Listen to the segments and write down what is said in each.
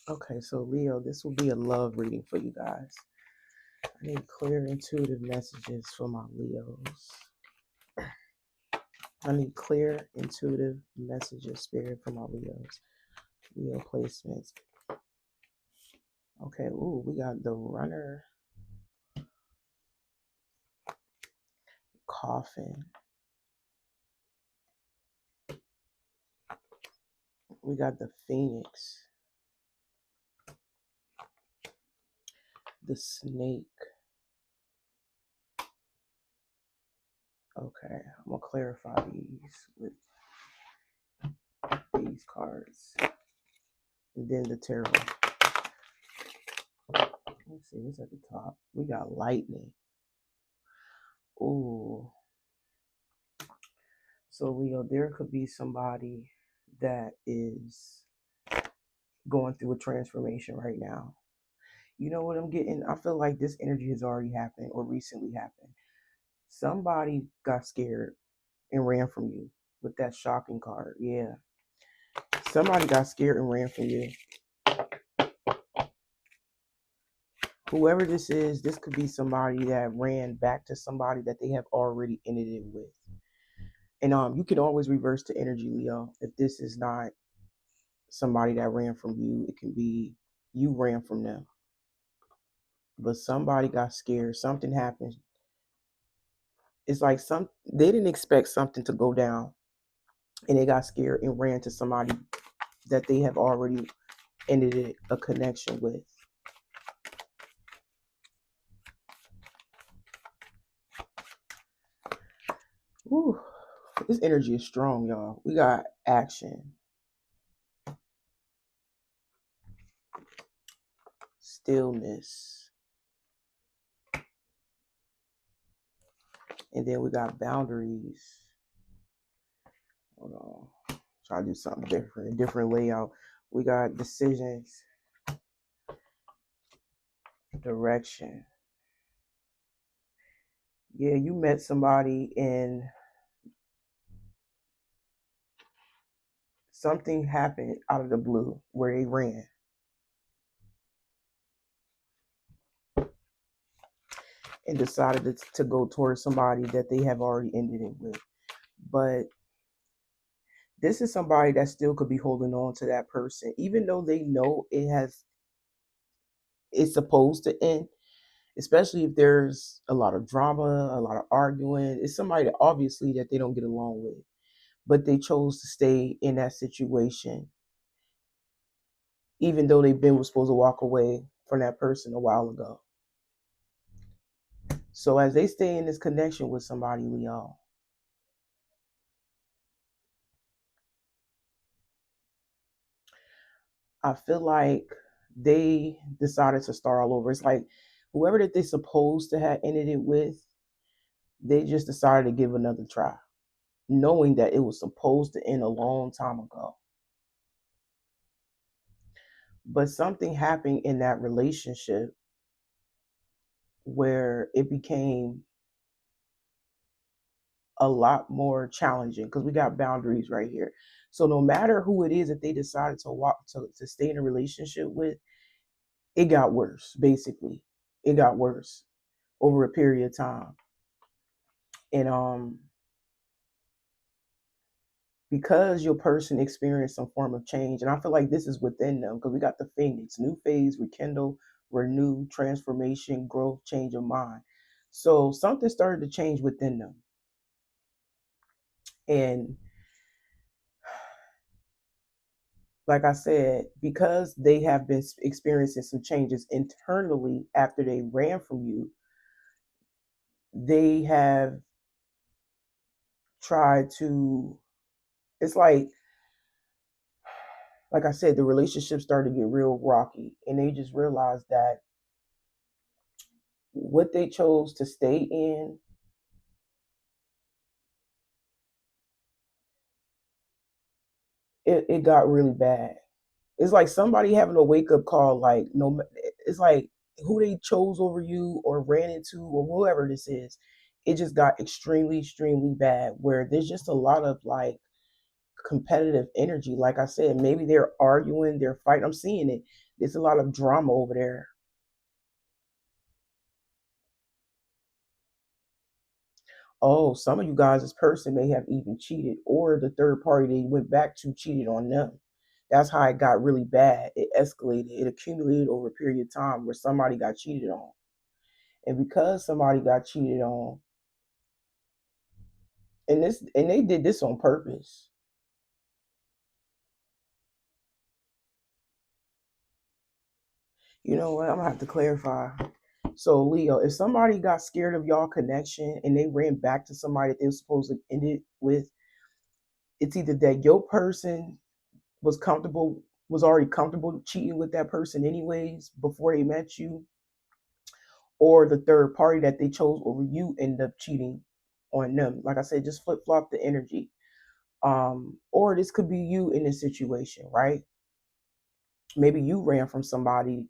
Okay, so Leo, this will be a love reading for you guys. I need clear, intuitive messages for my Leos. I need clear, intuitive messages, spirit, for my Leos. Leo placements. Okay, ooh, we got the runner, coffin. We got the phoenix, the snake. Okay, I'm gonna clarify these with these cards. And then the tarot. Let's see, what's at the top? We got lightning. Ooh. So Leo, there could be somebody that is going through a transformation right now. You know what I'm getting? I feel like this energy has already happened or recently happened. Somebody got scared and ran from you with that shocking card. Yeah. Somebody got scared and ran from you. Whoever this is, this could be somebody that ran back to somebody that they have already ended it with. And you can always reverse the energy, Leo. If this is not somebody that ran from you, it can be you ran from them. But somebody got scared. Something happened. It's like they didn't expect something to go down, and they got scared and ran to somebody that they have already ended a connection with. Whew. This energy is strong, y'all. We got action, stillness, and then we got boundaries. Hold on. Try to do something different layout. We got decisions, direction. Yeah, you met somebody and something happened out of the blue where they ran. And decided to go towards somebody that they have already ended it with. But this is somebody that still could be holding on to that person, even though they know it's supposed to end, especially if there's a lot of drama, a lot of arguing. It's somebody that obviously that they don't get along with, but they chose to stay in that situation, even though they've been supposed to walk away from that person a while ago. So as they stay in this connection with somebody, Leo, I feel like they decided to start all over. It's like whoever that they supposed to have ended it with, they just decided to give another try, knowing that it was supposed to end a long time ago. But something happened in that relationship where it became a lot more challenging because we got boundaries right here. So no matter who it is that they decided to stay in a relationship with, it got worse, basically. It got worse over a period of time. And because your person experienced some form of change, and I feel like this is within them because we got the phoenix, new phase, rekindle, renew, transformation, growth, change of mind. So something started to change within them. And like I said, because they have been experiencing some changes internally after they ran from you, they have tried to, it's like I said, the relationship started to get real rocky, and they just realized that what they chose to stay in, it got really bad. It's like somebody having a wake up call, like no, it's like who they chose over you or ran into or whoever this is, it just got extremely bad. Where there's just a lot of like competitive energy. Like I said, maybe they're arguing, they're fighting. I'm seeing it. There's a lot of drama over there. Oh, some of you guys, this person may have even cheated, or the third party they went back to cheated on them. That's how it got really bad. It escalated, it accumulated over a period of time where somebody got cheated on. And because somebody got cheated on, and they did this on purpose. You know what? I'm gonna have to clarify. So Leo, if somebody got scared of y'all connection and they ran back to somebody that they were supposed to end it with, it's either that your person was already comfortable cheating with that person anyways before they met you, or the third party that they chose over you ended up cheating on them. Like I said, just flip flop the energy. Or this could be you in this situation, right? Maybe you ran from somebody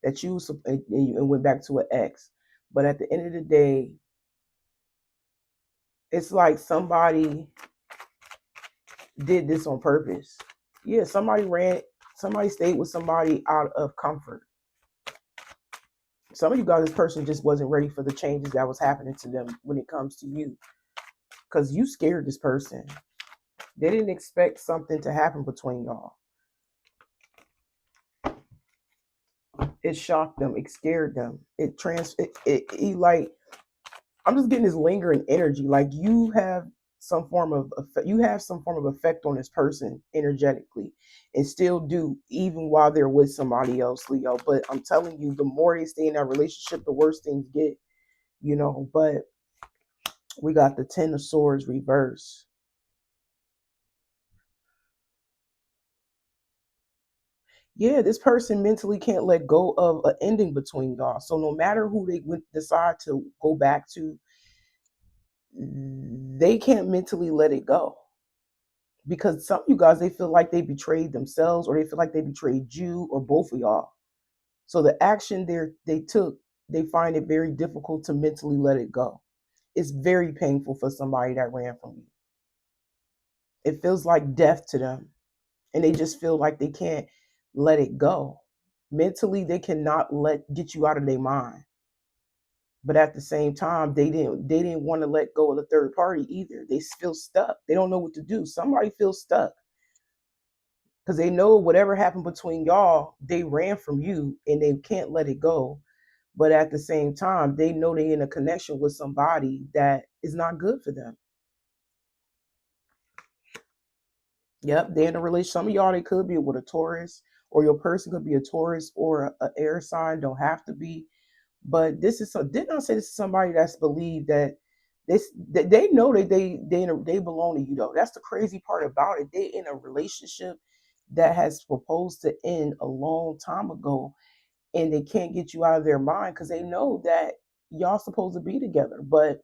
that and went back to an ex. But at the end of the day, it's like somebody did this on purpose. Yeah, somebody stayed with somebody out of comfort. Some of you guys, this person just wasn't ready for the changes that was happening to them when it comes to you. Because you scared this person. They didn't expect something to happen between y'all. It shocked them. It scared them. Like, I'm just getting this lingering energy. Like you have some form of effect on this person energetically, and still do even while they're with somebody else, Leo. But I'm telling you, the more they stay in that relationship, the worse things get. But we got the Ten of Swords reverse. Yeah, this person mentally can't let go of an ending between y'all. So no matter who they decide to go back to, they can't mentally let it go, because some of you guys, they feel like they betrayed themselves, or they feel like they betrayed you, or both of y'all. So the action they took, they find it very difficult to mentally let it go. It's very painful for somebody that ran from you. It feels like death to them, and they just feel like they can't let it go. Mentally, they cannot let get you out of their mind. But at the same time, they didn't want to let go of the third party either. They feel stuck. They don't know what to do. Somebody feels stuck because they know whatever happened between y'all, they ran from you and they can't let it go. But at the same time, they know they're in a connection with somebody that is not good for them. Yep, they're in a relationship. Some of y'all, they could be with a Taurus, or your person could be a Taurus or a air sign. Don't have to be. But didn't I say this is somebody that's believed that that they know that they belong to you though. That's the crazy part about it. They in a relationship that has proposed to end a long time ago, and they can't get you out of their mind because they know that y'all supposed to be together. But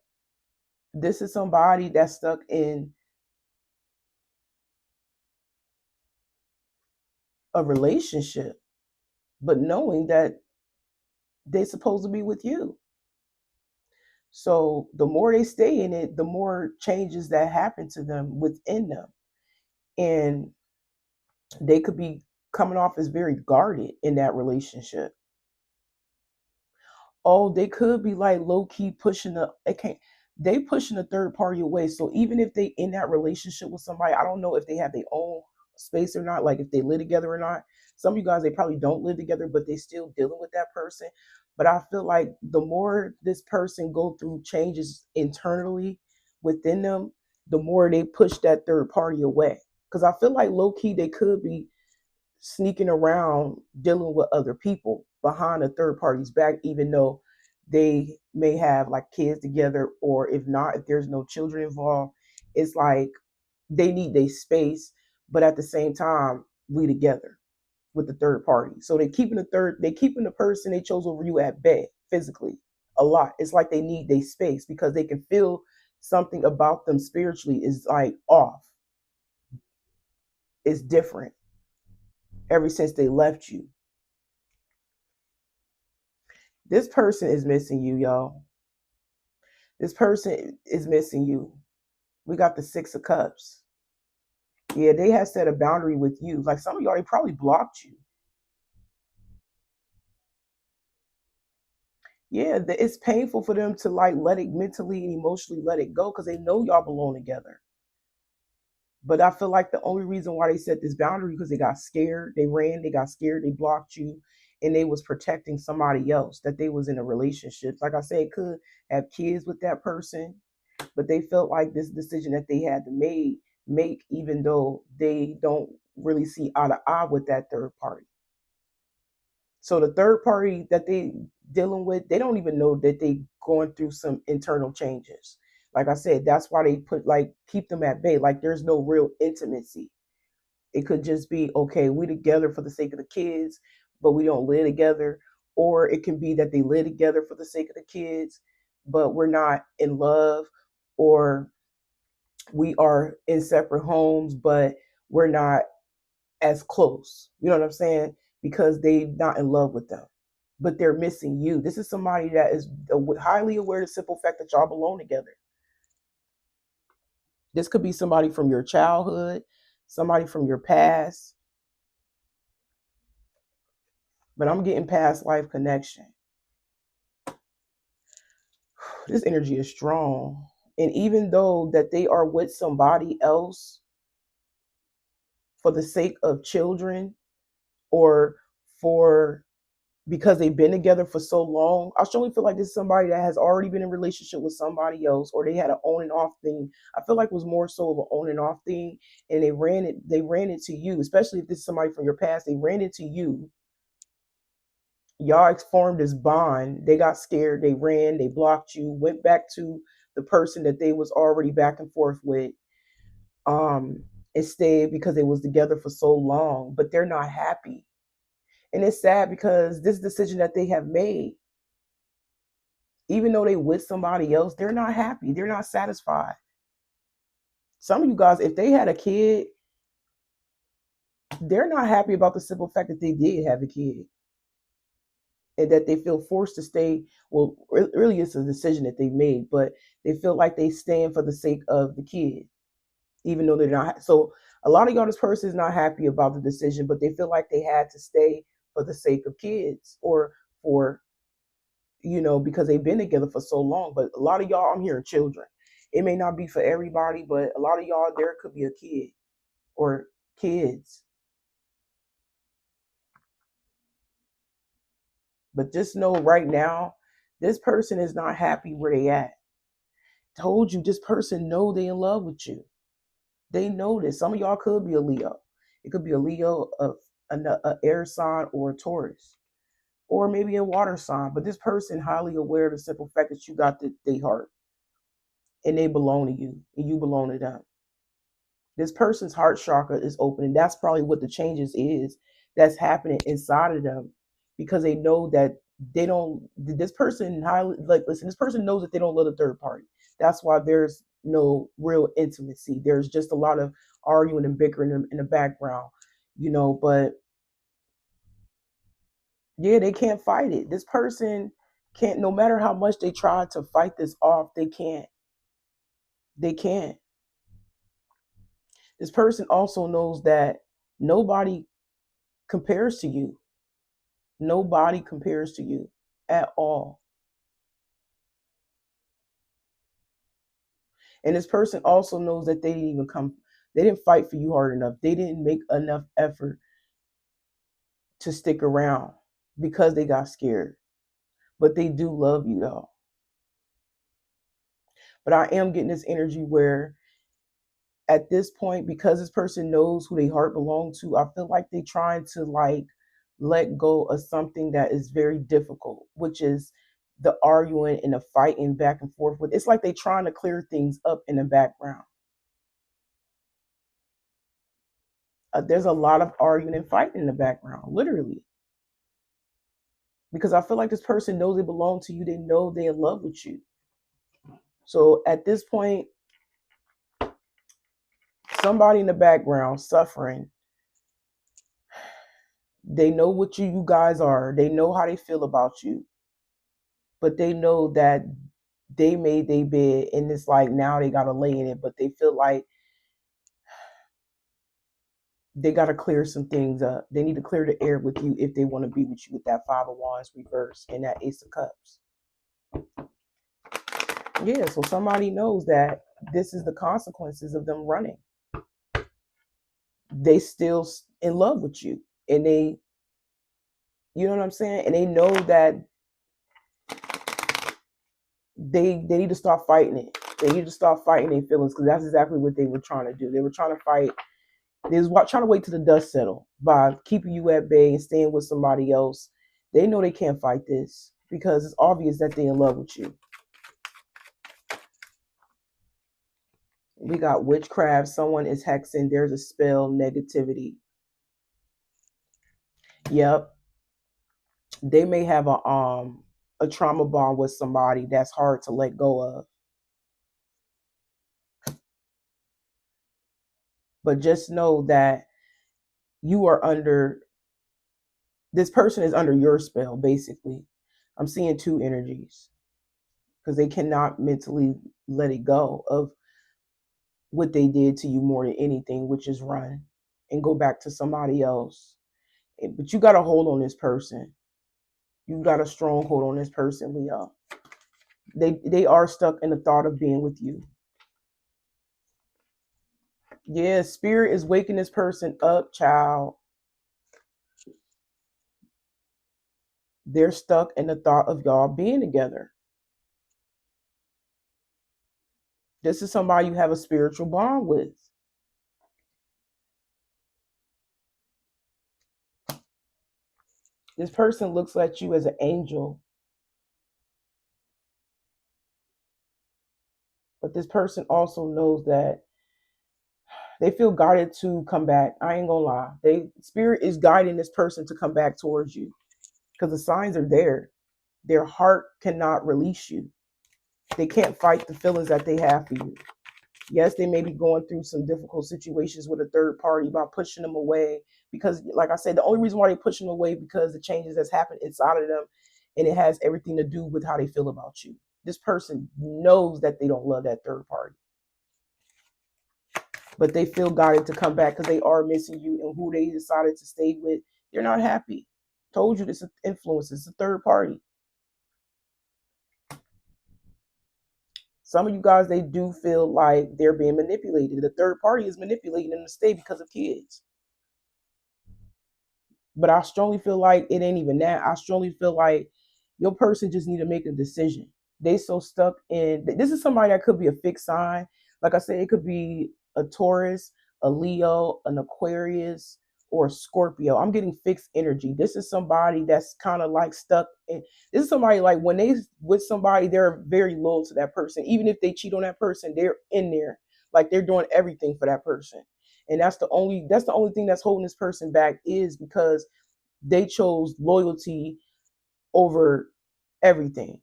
this is somebody that's stuck in a relationship, but knowing that they're supposed to be with you. So the more they stay in it, the more changes that happen to them within them. And they could be coming off as very guarded in that relationship. Oh, they could be like low key pushing they pushing a third party away. So even if they in that relationship with somebody, I don't know if they have their own space or not, like if they live together or not. Some of you guys, they probably don't live together, but they still dealing with that person. But I feel like the more this person go through changes internally within them, the more they push that third party away. Because I feel like low key they could be sneaking around dealing with other people behind a third party's back, even though they may have like kids together, or if not, if there's no children involved, it's like they need their space, but at the same time, we together with the third party. So they keeping the person they chose over you at bay physically a lot. It's like they need their space because they can feel something about them spiritually is like off. It's different ever since they left you. This person is missing you, y'all. This person is missing you. We got the Six of Cups. Yeah, they have set a boundary with you. Like some of y'all, they probably blocked you. Yeah, it's painful for them to like let it mentally and emotionally let it go because they know y'all belong together. But I feel like the only reason why they set this boundary because they got scared, they ran, they got scared, they blocked you, and they was protecting somebody else that they was in a relationship. Like I said, could have kids with that person, but they felt like this decision that they had to make, even though they don't really see eye to eye with that third party. So the third party that they dealing with, they don't even know that they going through some internal changes. Like I said, that's why they put like keep them at bay. Like there's no real intimacy. It could just be okay, we together for the sake of the kids, but we don't live together. Or it can be that they live together for the sake of the kids, but we're not in love, or we are in separate homes, but we're not as close. You know what I'm saying? Because they not in love with them, but they're missing you. This is somebody that is highly aware of the simple fact that y'all belong together. This could be somebody from your childhood, somebody from your past, but I'm getting past life connection. This energy is strong. And even though that they are with somebody else for the sake of children, or for because they've been together for so long, I strongly feel like this is somebody that has already been in a relationship with somebody else, or they had an on and off thing. I feel like it was more so of an on and off thing, and they ran it to you, especially if this is somebody from your past. They ran into you. Y'all formed this bond. They got scared, they ran, they blocked you, went back to the person that they was already back and forth with, um, and stayed because they was together for so long, but they're not happy. And it's sad because this decision that they have made, even though they with somebody else, they're not happy. They're not satisfied. Some of you guys, if they had a kid, they're not happy about the simple fact that they did have a kid and that they feel forced to stay. Well, really, it's a decision that they made, but they feel like they stand for the sake of the kid, even though they're not. So a lot of y'all, this person is not happy about the decision, but they feel like they had to stay for the sake of kids, or for, because they've been together for so long. But a lot of y'all, I'm hearing children. It may not be for everybody, but a lot of y'all, there could be a kid or kids. But just know right now, this person is not happy where they at. Told you, this person know they in love with you. They know this. Some of y'all could be a Leo. It could be a Leo, of a air sign, or a Taurus, or maybe a water sign. But this person highly aware of the simple fact that you got their heart, and they belong to you, and you belong to them. This person's heart chakra is open, and that's probably what the changes is that's happening inside of them, because they know that they don't. This person highly, like, listen, this person knows that they don't love the third party. That's why there's no real intimacy. There's just a lot of arguing and bickering in the background, But yeah, they can't fight it. This person can't. No matter how much they try to fight this off, they can't. They can't. This person also knows that nobody compares to you. Nobody compares to you at all. And this person also knows that they didn't fight for you hard enough. They didn't make enough effort to stick around because they got scared. But they do love you though. But I am getting this energy where at this point, because this person knows who their heart belongs to, I feel like they trying to like let go of something that is very difficult, which is the arguing and the fighting back and forth with. It's like they trying to clear things up in the background. There's a lot of arguing and fighting in the background, literally, because I feel like this person knows they belong to you. They know they're in love with you. So at this point, somebody in the background suffering. They know what you guys are. They know how they feel about you, but they know that they made their bed, and it's like now they gotta lay in it. But they feel like they gotta clear some things up. They need to clear the air with you if they want to be with you with that Five of Wands reverse and that Ace of Cups. Yeah, so somebody knows that this is the consequences of them running. They still in love with you, and they, you know what I'm saying, and they know that they need to start fighting it. They need to start fighting their feelings, because that's exactly what they were trying to do. They were trying to fight. They was trying to wait till the dust settle by keeping you at bay and staying with somebody else. They know they can't fight this because it's obvious that they're in love with you. We got witchcraft. Someone is hexing. There's a spell, negativity. Yep. They may have a trauma bond with somebody that's hard to let go of. But just know that you are under, this person is under your spell, basically. I'm seeing two energies because they cannot mentally let it go of what they did to you more than anything, which is run and go back to somebody else. But you got a hold on this person. You got a strong hold on this person, Leo. They are stuck in the thought of being with you. Yeah, spirit is waking this person up, child. They're stuck in the thought of y'all being together. This is somebody you have a spiritual bond with. This person looks at you as an angel, but this person also knows that they feel guided to come back. I ain't gonna lie. Spirit is guiding this person to come back towards you because the signs are there. Their heart cannot release you. They can't fight the feelings that they have for you. Yes, they may be going through some difficult situations with a third party by pushing them away because, like I said, the only reason why they push them away because the changes that's happened inside of them, and it has everything to do with how they feel about you. This person knows that they don't love that third party, but they feel guided to come back because they are missing you, and who they decided to stay with, they're not happy. Told you this is influence. It's a third party. Some of you guys, they do feel like they're being manipulated. The third party is manipulating them to stay because of kids. But I strongly feel like it ain't even that. I strongly feel like your person just need to make a decision. They so stuck in, this is somebody that could be a fixed sign. Like I said, it could be a Taurus, a Leo, an Aquarius, or a Scorpio. I'm getting fixed energy. This is somebody that's kind of like stuck in, this is somebody like when they with somebody, they're very loyal to that person. Even if they cheat on that person, they're in there. Like they're doing everything for that person. And that's the only thing that's holding this person back, is because they chose loyalty over everything.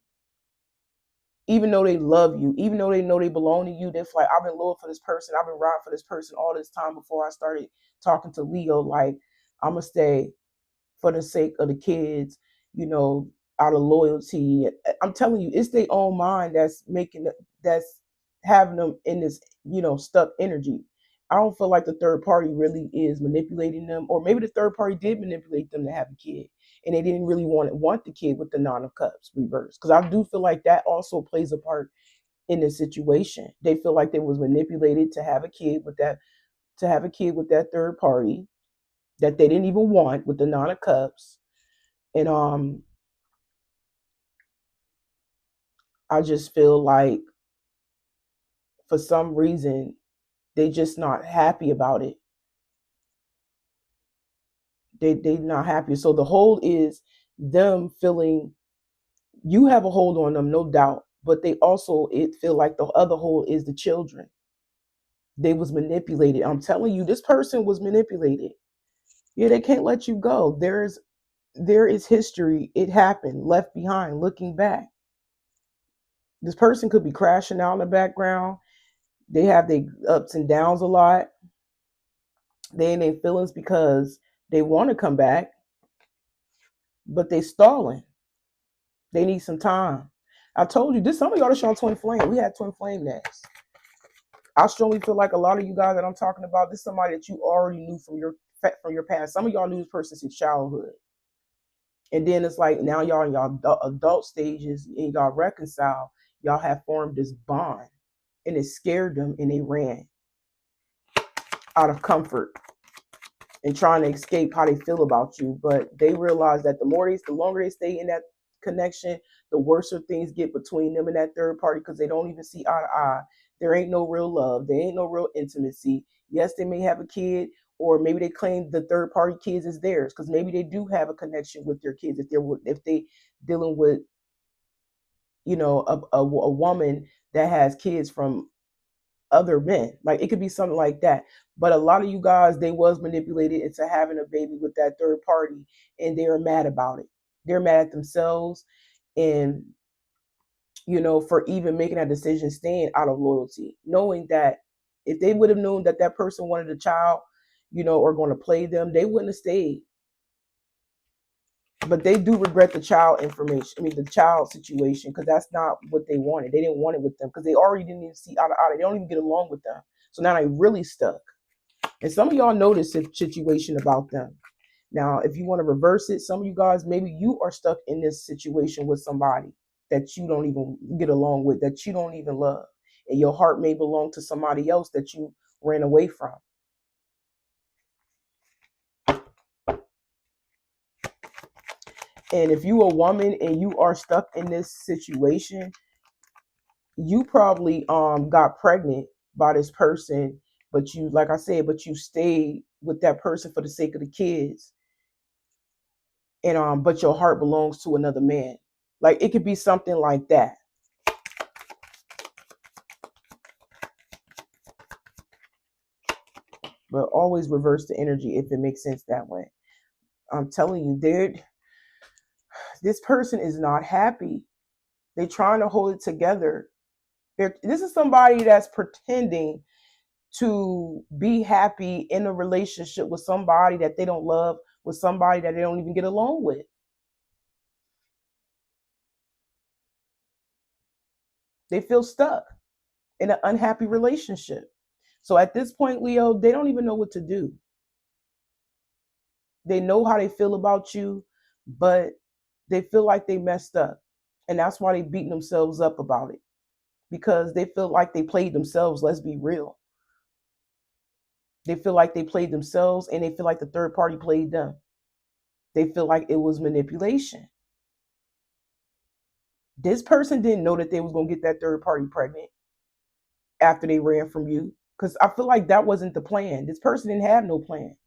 Even though they love you, even though they know they belong to you, they're like, I've been loyal for this person, I've been riding for this person all this time before I started talking to Leo. Like, I'm gonna stay for the sake of the kids, you know, out of loyalty. I'm telling you, it's their own mind that's having them in this, stuck energy. I don't feel like the third party really is manipulating them, or maybe the third party did manipulate them to have a kid, and they didn't really want the kid with the Nine of Cups reversed. Because I do feel like that also plays a part in this situation. They feel like they was manipulated to have a kid with that third party that they didn't even want with the Nine of Cups. And I just feel like for some reason they just not happy about it. They not happy. So the hold is them feeling you have a hold on them, no doubt. But they also it feel like the other hold is the children. They was manipulated. I'm telling you, this person was manipulated. Yeah, they can't let you go. There is history. It happened, left behind, looking back. This person could be crashing out in the background. They have their ups and downs a lot. They in their feelings because they want to come back, but they stalling. They need some time. I told you this. Some of y'all to show twin flame. We had twin flame next. I strongly feel like a lot of you guys that I'm talking about, this is somebody that you already knew from your past. Some of y'all knew this person since childhood. And then it's like now y'all in y'all adult stages and y'all reconcile. Y'all have formed this bond, and it scared them, and they ran out of comfort and trying to escape how they feel about you. But they realize that the longer they stay in that connection, the worse things get between them and that third party because they don't even see eye to eye. There ain't no real love. There ain't no real intimacy. Yes, they may have a kid, or maybe they claim the third party kids is theirs because maybe they do have a connection with their kids if they dealing with a woman that has kids from other men. Like it could be something like that. But a lot of you guys, they was manipulated into having a baby with that third party, and they're mad about it. They're mad at themselves, and for even making that decision, staying out of loyalty, knowing that if they would have known that that person wanted a child, or going to play them, they wouldn't have stayed. But they do regret the child information. I mean, the child situation, because that's not what they wanted. They didn't want it with them because they already didn't even see eye to eye. They don't even get along with them. So now they really stuck. And some of y'all know this situation about them. Now, if you want to reverse it, some of you guys, maybe you are stuck in this situation with somebody that you don't even get along with, that you don't even love. And your heart may belong to somebody else that you ran away from. And if you a woman and you are stuck in this situation, you probably got pregnant by this person, but you, like I said, but you stayed with that person for the sake of the kids. And but your heart belongs to another man. Like it could be something like that. But always reverse the energy if it makes sense that way. I'm telling you, this person is not happy. They're trying to hold it together. This is somebody that's pretending to be happy in a relationship with somebody that they don't love, with somebody that they don't even get along with. They feel stuck in an unhappy relationship. So at this point, Leo, they don't even know what to do. They know how they feel about you, but they feel like they messed up. And that's why they beating themselves up about it. Because they feel like they played themselves, let's be real. They feel like they played themselves, and they feel like the third party played them. They feel like it was manipulation. This person didn't know that they was going to get that third party pregnant after they ran from you. Because I feel like that wasn't the plan. This person didn't have no plan.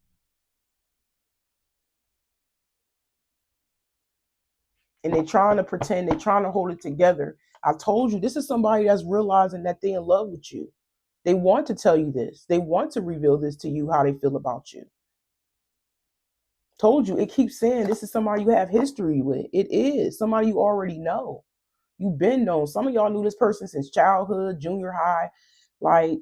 And they're trying to pretend, they're trying to hold it together. I told you, this is somebody that's realizing that they're in love with you. They want to tell you this. They want to reveal this to you, how they feel about you. Told you, it keeps saying this is somebody you have history with. It is somebody you already know. You've been known. Some of y'all knew this person since childhood, junior high. Like,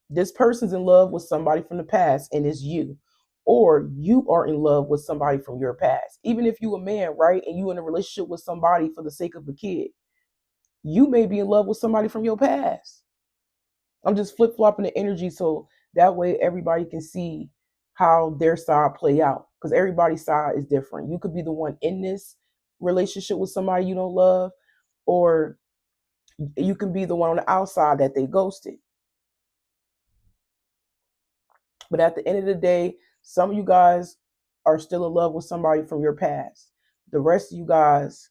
this person's in love with somebody from the past and it's you. Or you are in love with somebody from your past. Even if you a man, right? And you in a relationship with somebody for the sake of a kid, you may be in love with somebody from your past. I'm just flip flopping the energy so that way everybody can see how their side play out. Because everybody's side is different. You could be the one in this relationship with somebody you don't love, or you can be the one on the outside that they ghosted. But at the end of the day, some of you guys are still in love with somebody from your past. The rest of you guys,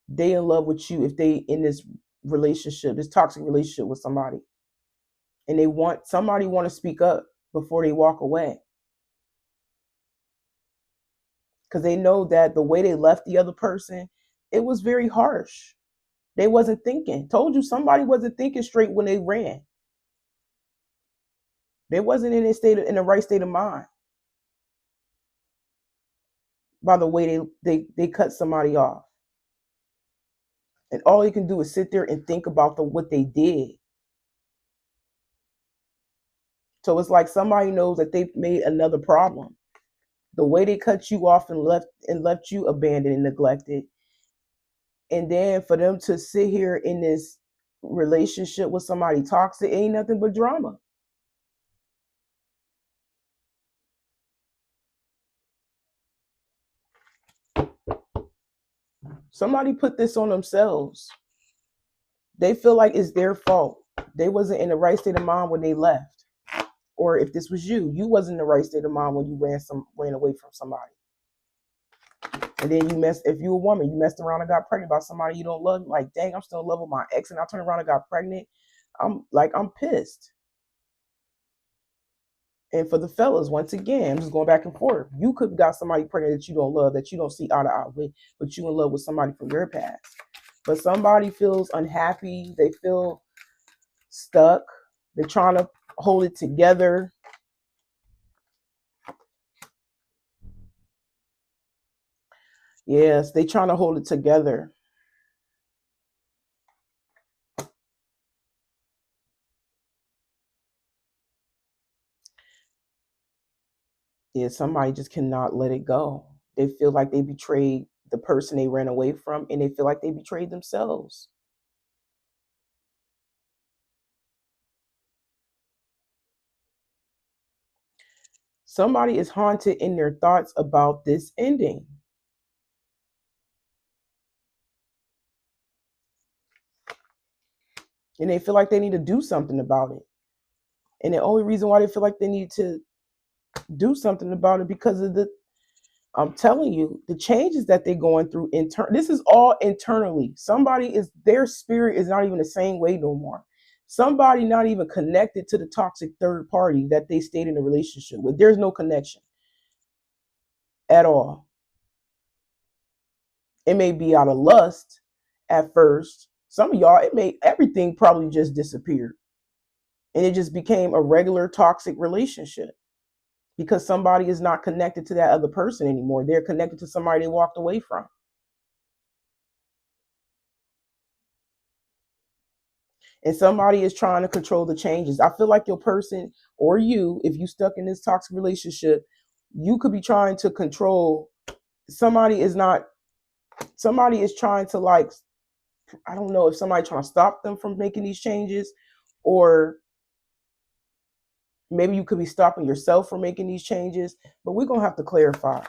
they in love with you if they in this relationship, this toxic relationship with somebody. And they want somebody want to speak up before they walk away. Because they know that the way they left the other person, it was very harsh. They wasn't thinking. Told you somebody wasn't thinking straight when they ran. They wasn't in the right state of mind by the way they cut somebody off. And all you can do is sit there and think about what they did. So it's like somebody knows that they've made another problem. The way they cut you off and left you abandoned and neglected. And then for them to sit here in this relationship with somebody toxic, ain't nothing but drama. Somebody put this on themselves. They feel like it's their fault. They wasn't in the right state of mind when they left. Or if this was you, you wasn't in the right state of mind when you ran away from somebody. And then if you a woman, you messed around and got pregnant by somebody you don't love. Like, dang, I'm still in love with my ex, and I turned around and got pregnant. I'm pissed. And for the fellas, once again, I'm just going back and forth. You could have got somebody pregnant that you don't love, that you don't see eye to eye with, but you in love with somebody from your past. But somebody feels unhappy. They feel stuck. They're trying to hold it together. Yes, they trying to hold it together. Yeah, somebody just cannot let it go. They feel like they betrayed the person they ran away from, and they feel like they betrayed themselves. Somebody is haunted in their thoughts about this ending. And they feel like they need to do something about it. And the only reason why they feel like they need to do something about it because of I'm telling you, the changes that they're going through this is all internally. Their spirit is not even the same way no more. Somebody not even connected to the toxic third party that they stayed in a relationship with. There's no connection at all. It may be out of lust at first. Some of y'all, everything probably just disappeared. And it just became a regular toxic relationship because somebody is not connected to that other person anymore. They're connected to somebody they walked away from. And somebody is trying to control the changes. I feel like your person or you, if you stuck in this toxic relationship, you could be trying to control. Somebody is trying to, like, I don't know if somebody trying to stop them from making these changes, or maybe you could be stopping yourself from making these changes, but we're going to have to clarify.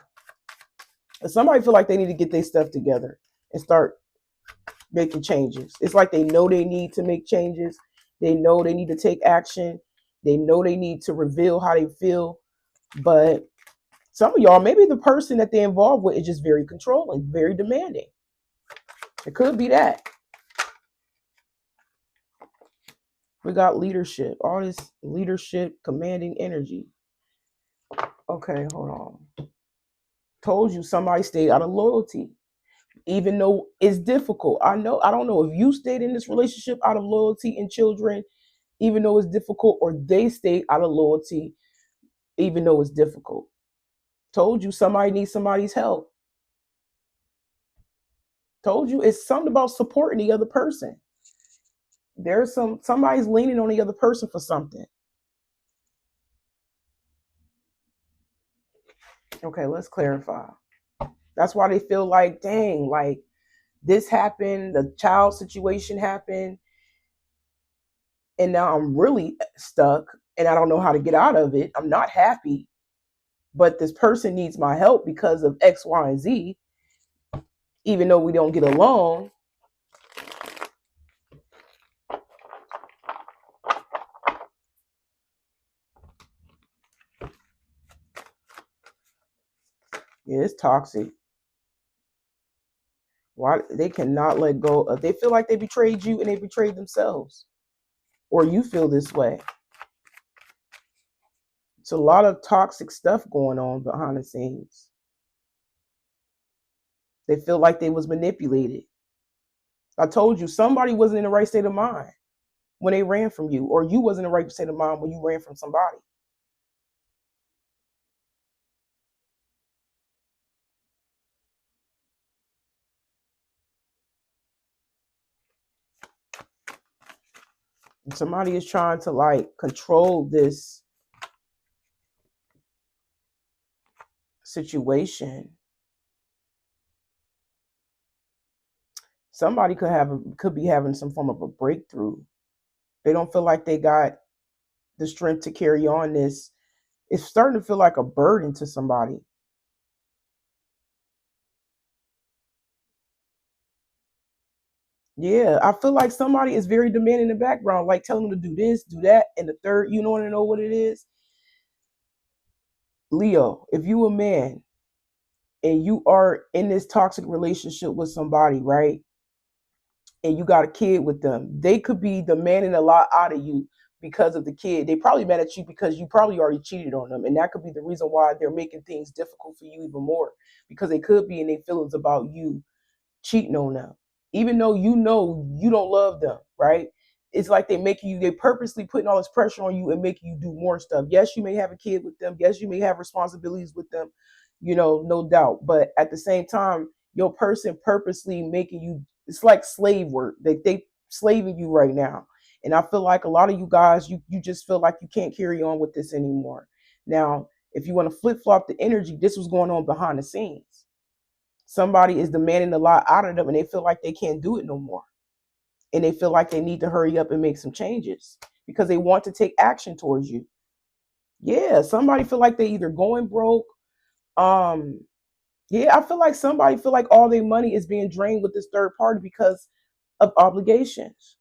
If somebody feel like they need to get their stuff together and start making changes, it's like they know they need to make changes. They know they need to take action. They know they need to reveal how they feel. But some of y'all, maybe the person that they're involved with is just very controlling, very demanding. It could be that. We got leadership, all this leadership, commanding energy. Okay, hold on. Told you somebody stayed out of loyalty, even though it's difficult. I don't know if you stayed in this relationship out of loyalty and children, even though it's difficult, or they stayed out of loyalty, even though it's difficult. Told you somebody needs somebody's help. Told you it's something about supporting the other person. There's somebody's leaning on the other person for something. Okay, let's clarify. That's why they feel like, dang, like this happened, the child situation happened, and now I'm really stuck and I don't know how to get out of it. I'm not happy, but this person needs my help because of X, Y, and Z, even though we don't get along. Yeah, it's toxic. Why they cannot let go of, they feel like they betrayed you and they betrayed themselves. Or you feel this way. It's a lot of toxic stuff going on behind the scenes. They feel like they was manipulated. I told you somebody wasn't in the right state of mind when they ran from you, or you wasn't in the right state of mind when you ran from somebody. And somebody is trying to, like, control this situation. Somebody could be having some form of a breakthrough. They don't feel like they got the strength to carry on this. It's starting to feel like a burden to somebody. Yeah, I feel like somebody is very demanding in the background, like telling them to do this, do that, and the third. You don't want to know what it is, Leo. If you a man and you are in this toxic relationship with somebody, right? And you got a kid with them, they could be demanding a lot out of you because of the kid. They probably mad at you because you probably already cheated on them. And that could be the reason why they're making things difficult for you even more. Because they could be in their feelings about you cheating on them, even though you know you don't love them, right? It's like they purposely putting all this pressure on you and making you do more stuff. Yes, you may have a kid with them. Yes, you may have responsibilities with them, no doubt. But at the same time, your person purposely making you, it's like slave work. They slaving you right now. And I feel like a lot of you guys, you just feel like you can't carry on with this anymore. Now, if you want to flip flop the energy, this was going on behind the scenes. Somebody is demanding a lot out of them and they feel like they can't do it no more. And they feel like they need to hurry up and make some changes because they want to take action towards you. Yeah, somebody feel like they either going broke. Um, yeah, I feel like somebody feel like all their money is being drained with this third party because of obligations.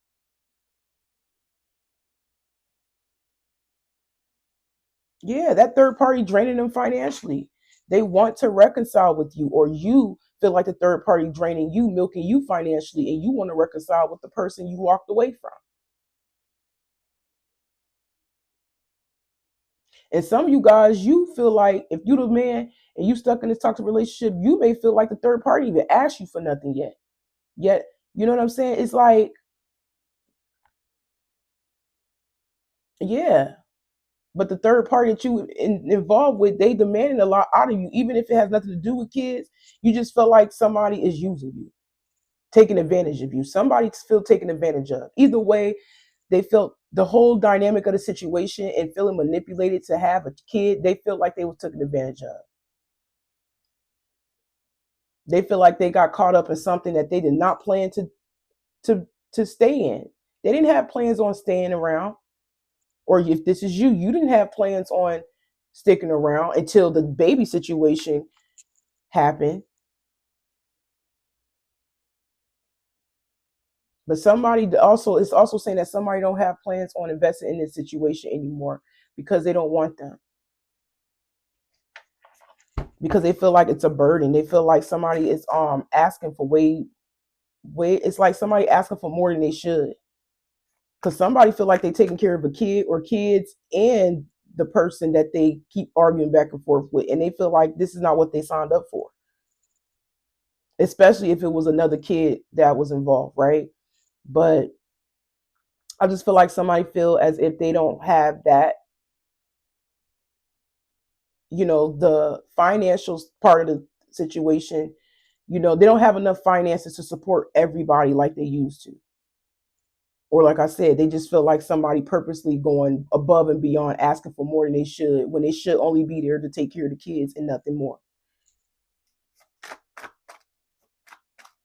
Yeah, that third party draining them financially. They want to reconcile with you, or you feel like the third party draining you, milking you financially, and you want to reconcile with the person you walked away from. And some of you guys, you feel like if you the man and you stuck in this toxic relationship, you may feel like the third party even asked you for nothing yet. Yet, you know what I'm saying? It's like, yeah. But the third party that you involved with, they demanding a lot out of you, even if it has nothing to do with kids. You just feel like somebody is using you, taking advantage of you. Somebody's feel taken advantage of. Either way, they felt the whole dynamic of the situation and feeling manipulated to have a kid. They feel like they were taken advantage of. They feel like they got caught up in something that they did not plan to stay in. They didn't have plans on staying around. Or if this is you, you didn't have plans on sticking around until the baby situation happened. But somebody also is also saying that somebody don't have plans on investing in this situation anymore because they don't want them. Because they feel like it's a burden. They feel like somebody is asking for way it's like somebody asking for more than they should. Because somebody feel like they taking care of a kid or kids and the person that they keep arguing back and forth with, and they feel like this is not what they signed up for, especially if it was another kid that was involved, right? But I just feel like somebody feel as if they don't have that, the financial part of the situation. They don't have enough finances to support everybody like they used to. Or like I said, they just feel like somebody purposely going above and beyond, asking for more than they should, when they should only be there to take care of the kids and nothing more.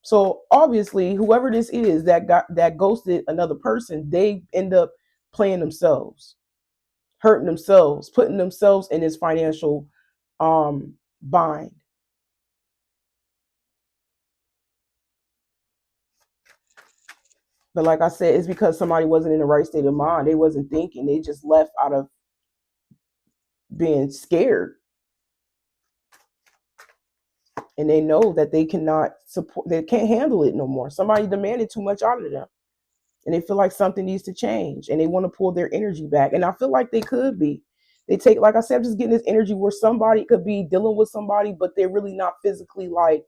So obviously, whoever this is that ghosted another person, they end up playing themselves, hurting themselves, putting themselves in this financial bind. But like I said, it's because somebody wasn't in the right state of mind. They wasn't thinking. They just left out of being scared, and they know that they cannot support. They can't handle it no more. Somebody demanded too much out of them, and they feel like something needs to change, and they want to pull their energy back. And I feel like they could be. They take, like I said, I'm just getting this energy where somebody could be dealing with somebody, but they're really not physically like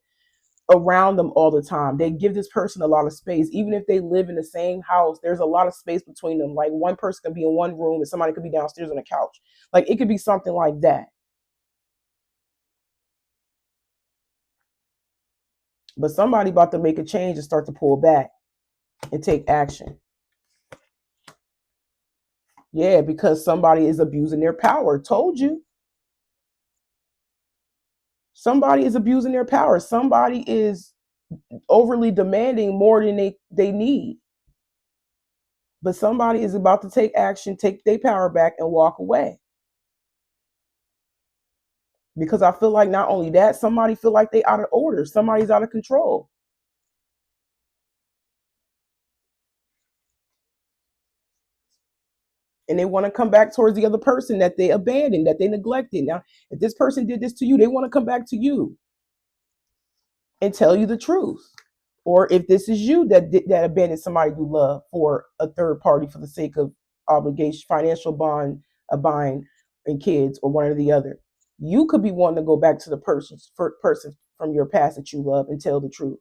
around them all the time. They give this person a lot of space. Even if they live in the same house, there's a lot of space between them. Like one person can be in one room and somebody could be downstairs on a couch. Like it could be something like that. But somebody about to make a change and start to pull back and take action. Yeah, because somebody is abusing their power. Told you. Somebody is abusing their power. Somebody is overly demanding more than they need. But somebody is about to take action, take their power back, and walk away. Because I feel like not only that, somebody feel like they out of order. Somebody's out of control. And they want to come back towards the other person that they abandoned, that they neglected. Now, if this person did this to you, they want to come back to you and tell you the truth. Or if this is you that abandoned somebody you love for a third party for the sake of obligation, financial bond, a bind, and kids, or one or the other, you could be wanting to go back to the person from your past that you love and tell the truth.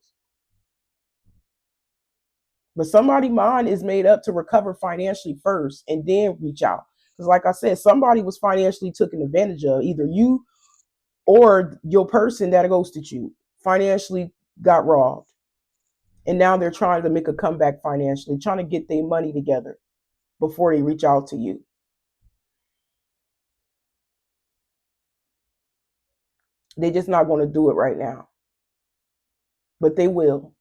But somebody's mind is made up to recover financially first and then reach out. Because, like I said, somebody was financially taken advantage of, either you or your person that ghosted you, financially got robbed. And now they're trying to make a comeback financially, trying to get their money together before they reach out to you. They're just not going to do it right now. But they will.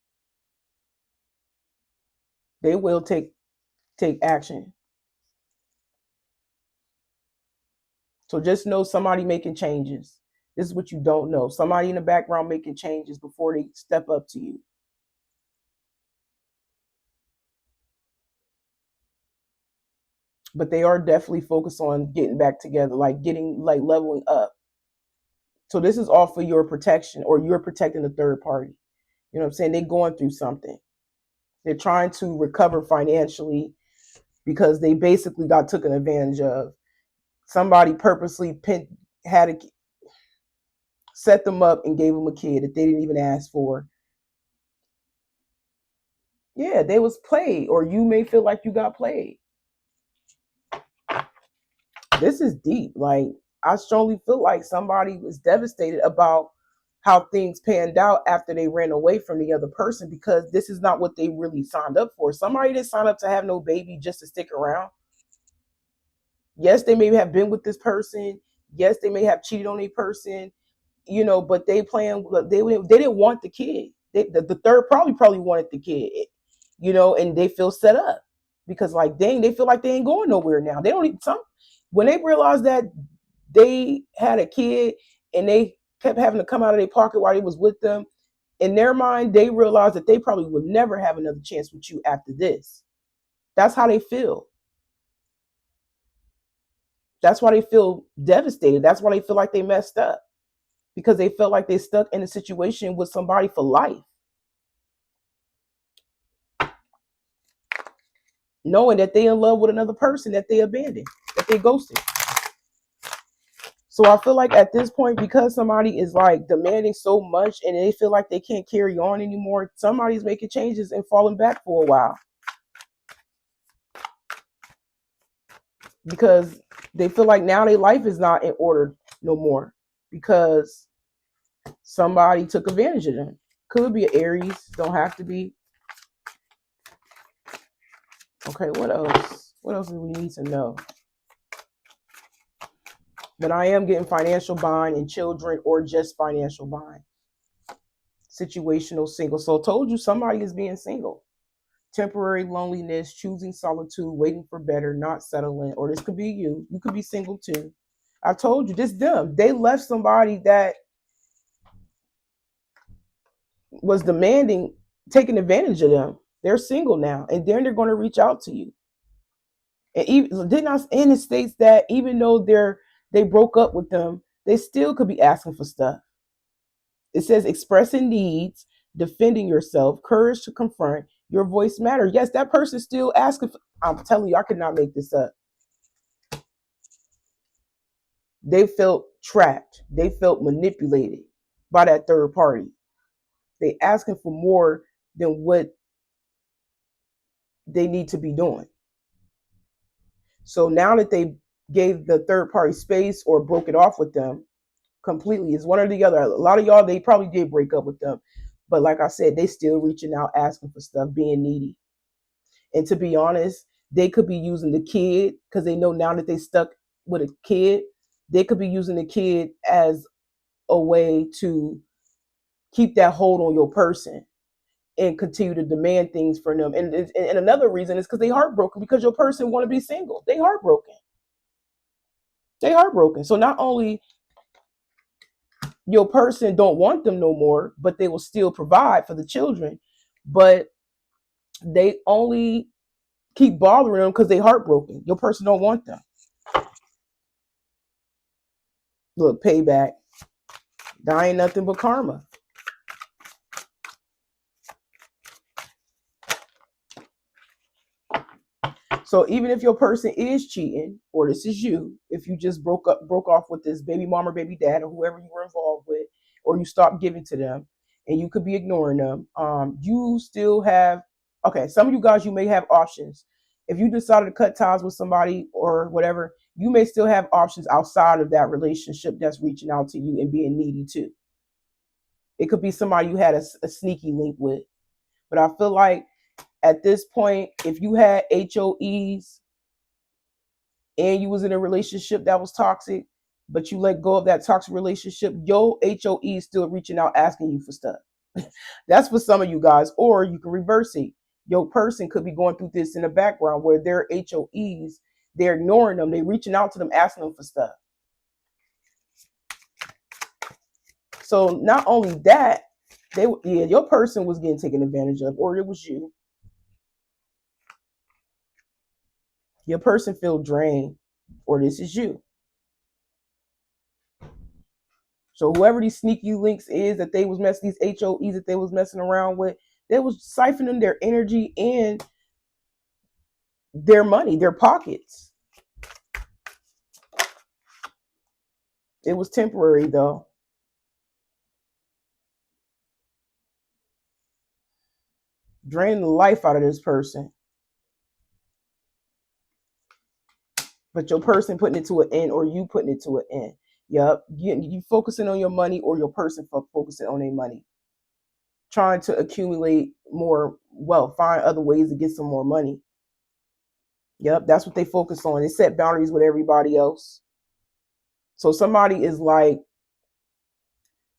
They will take action. So just know somebody making changes. This is what you don't know. Somebody in the background making changes before they step up to you. But they are definitely focused on getting back together, like leveling up. So this is all for your protection, or you're protecting the third party. You know what I'm saying? They're going through something. They're trying to recover financially because they basically got taken advantage of. Somebody purposely set them up and gave them a kid that they didn't even ask for. Yeah, they was played, or you may feel like you got played. This is deep. Like, I strongly feel like somebody was devastated about how things panned out after they ran away from the other person, because this is not what they really signed up for. Somebody didn't sign up to have no baby just to stick around. Yes, they may have been with this person. Yes, they may have cheated on a person, but they didn't want the kid. The third probably wanted the kid, and they feel set up because, like, dang, they feel like they ain't going nowhere now. They don't even when they realize that they had a kid and they kept having to come out of their pocket while he was with them. In their mind, they realized that they probably would never have another chance with you after this. That's how they feel. That's why they feel devastated. That's why they feel like they messed up, because they felt like they stuck in a situation with somebody for life, knowing that they in love with another person that they abandoned, that they ghosted. So I feel like at this point, because somebody is like demanding so much and they feel like they can't carry on anymore, somebody's making changes and falling back for a while, because they feel like now their life is not in order no more, because somebody took advantage of them. Could be an Aries, don't have to be. Okay, what else? What else do we need to know? But I am getting financial bind and children, or just financial bind. Situational single. So I told you somebody is being single. Temporary loneliness, choosing solitude, waiting for better, not settling. Or this could be you. You could be single too. I told you, this them. They left somebody that was demanding, taking advantage of them. They're single now, and then they're going to reach out to you. And even didn't I? And it states that even though they broke up with them, they still could be asking for stuff. It says expressing needs, defending yourself, courage to confront, your voice matters. Yes, that person's still asking for, I'm telling you, I could not make this up. They felt trapped. They felt manipulated by that third party. They asking for more than what they need to be doing. So now that they gave the third party space or broke it off with them completely, it's one or the other. A lot of y'all, they probably did break up with them. But like I said, they still reaching out, asking for stuff, being needy. And to be honest, they could be using the kid, because they know now that they stuck with a kid, they could be using the kid as a way to keep that hold on your person and continue to demand things from them. And another reason is because they heartbroken, because your person want to be single. They heartbroken. They heartbroken. So not only your person don't want them no more, but they will still provide for the children. But they only keep bothering them because they heartbroken. Your person don't want them. Look, payback. That ain't nothing but karma. So even if your person is cheating, or this is you, if you just broke off with this baby mom or baby dad or whoever you were involved with, or you stopped giving to them, and you could be ignoring them, you still have, okay, some of you guys, you may have options. If you decided to cut ties with somebody or whatever, you may still have options outside of that relationship that's reaching out to you and being needy too. It could be somebody you had a sneaky link with. But I feel like at this point, if you had HOEs and you was in a relationship that was toxic, but you let go of that toxic relationship, your HOE is still reaching out asking you for stuff. That's for some of you guys. Or you can reverse it. Your person could be going through this in the background where their HOEs, they're ignoring them, they're reaching out to them, asking them for stuff. So not only that, your person was getting taken advantage of, or it was you. Your person feel drained, or this is you. So whoever these sneaky links is that they was messing, these HOEs that they was messing around with, they was siphoning their energy and their money, their pockets. It was temporary though. Draining the life out of this person. But your person putting it to an end, or you putting it to an end. Yep. You focusing on your money, or your person focusing on their money. Trying to accumulate more wealth, find other ways to get some more money. Yep, that's what they focus on. They set boundaries with everybody else. So somebody is like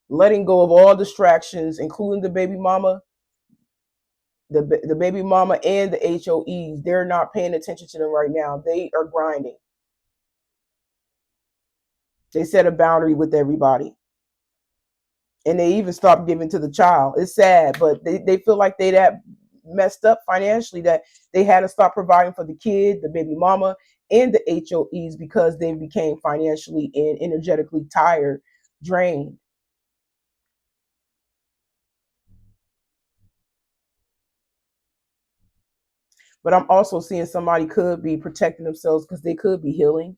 letting go of all distractions, including the baby mama, the baby mama and the HOEs. They're not paying attention to them right now. They are grinding. They set a boundary with everybody. And they even stopped giving to the child. It's sad, but they feel like they that messed up financially that they had to stop providing for the kid, the baby mama, and the HOEs because they became financially and energetically tired, drained. But I'm also seeing somebody could be protecting themselves because they could be healing.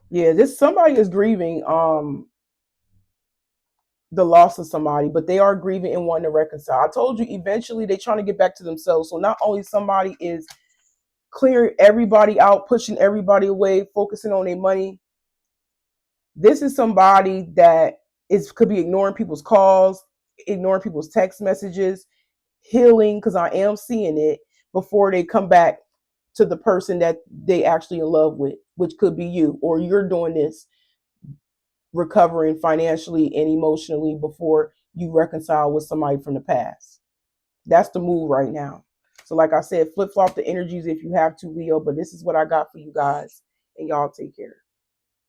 Yeah, this somebody is grieving the loss of somebody, but they are grieving and wanting to reconcile. I told you eventually they're trying to get back to themselves. So not only somebody is clearing everybody out, pushing everybody away, focusing on their money. This is somebody that could be ignoring people's calls, ignoring people's text messages, healing, because I am seeing it before they come back to the person that they actually in love with, which could be you, or you're doing this, recovering financially and emotionally before you reconcile with somebody from the past. That's the move right now. So like I said, flip flop the energies if you have to, Leo, but this is what I got for you guys, and y'all take care.